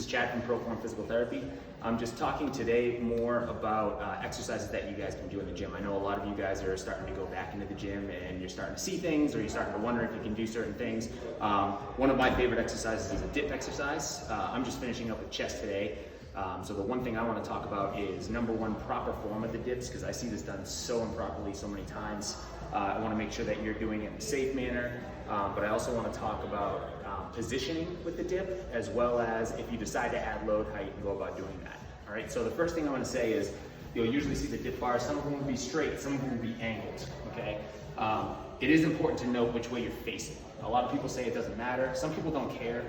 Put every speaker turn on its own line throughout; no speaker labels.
Chad from Proform Physical Therapy. I'm just talking today more about exercises that you guys can do in the gym. I know a lot of you guys are starting to go back into the gym and you're starting to see things, or you're starting to wonder if you can do certain things. One of my favorite exercises is a dip exercise. I'm just finishing up with chest today. So the one thing I want to talk about is number one, proper form of the dips, because I see this done so improperly so many times. I want to make sure that you're doing it in a safe manner, but I also want to talk about positioning with the dip, as well as if you decide to add load, how you can go about doing that. All right, so the first thing I want to say is you'll usually see the dip bars, some of them will be straight, some of them will be angled, okay? It is important to note which way you're facing. A lot of people say it doesn't matter. Some people don't care.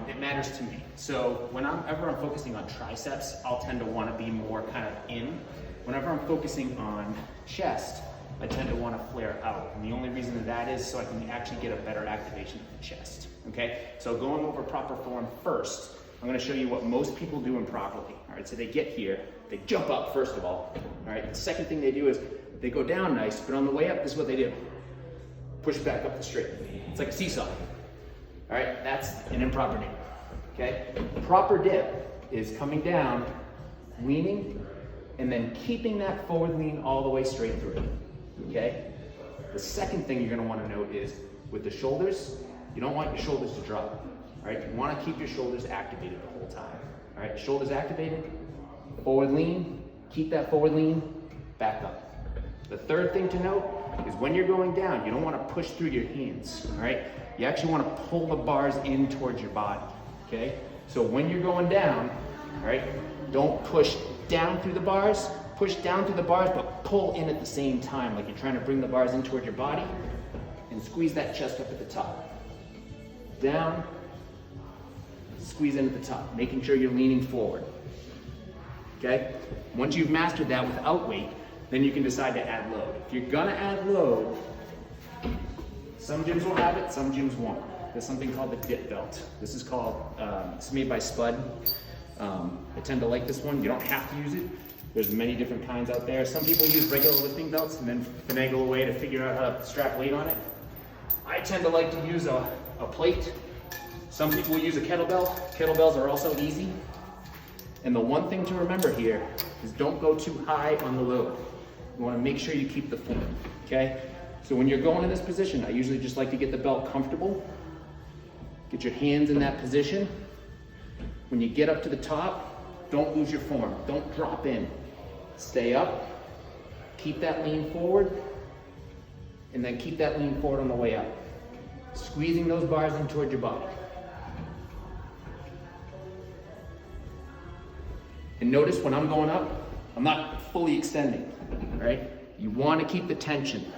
It matters to me. So whenever I'm focusing on triceps, I'll tend to want to be more kind of in. Whenever I'm focusing on chest, I tend to want to flare out. And the only reason that is so I can actually get a better activation of the chest. Okay? So going over proper form first, I'm going to show you what most people do improperly. All right, so they get here, they jump up first of all. All right, the second thing they do is they go down nice, but on the way up, this is what they do. Push back up the straight. It's like a seesaw. All right, that's an improper dip. Okay? Proper dip is coming down, leaning, and then keeping that forward lean all the way straight through. Okay? The second thing you're going to want to note is with the shoulders, you don't want your shoulders to drop. All right? You want to keep your shoulders activated the whole time. All right? Shoulders activated, forward lean, keep that forward lean, back up. The third thing to note is when you're going down, you don't want to push through your hands. All right? You actually want to pull the bars in towards your body. Okay? So when you're going down, all right, don't push down through the bars. Push down through the bars, but pull in at the same time, like you're trying to bring the bars in toward your body, and squeeze that chest up at the top. Down, squeeze in at the top, making sure you're leaning forward. Okay? Once you've mastered that without weight, then you can decide to add load. If you're gonna add load, some gyms will have it, some gyms won't. There's something called the dip belt. This is called, it's made by Spud. I tend to like this one. You don't have to use it. There's many different kinds out there. Some people use regular lifting belts and then finagle a way to figure out how to strap weight on it. I tend to like to use a plate. Some people use a kettlebell. Kettlebells are also easy. And the one thing to remember here is don't go too high on the load. You want to make sure you keep the form, okay? So when you're going in this position, I usually just like to get the belt comfortable. Get your hands in that position. When you get up to the top, don't lose your form. Don't drop in. Stay up. Keep that lean forward. And then keep that lean forward on the way up. Squeezing those bars in toward your body. And notice when I'm going up, I'm not fully extending, right? You want to keep the tension.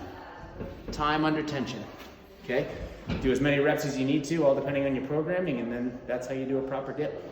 Time under tension, okay? Do as many reps as you need to, all depending on your programming, and then that's how you do a proper dip.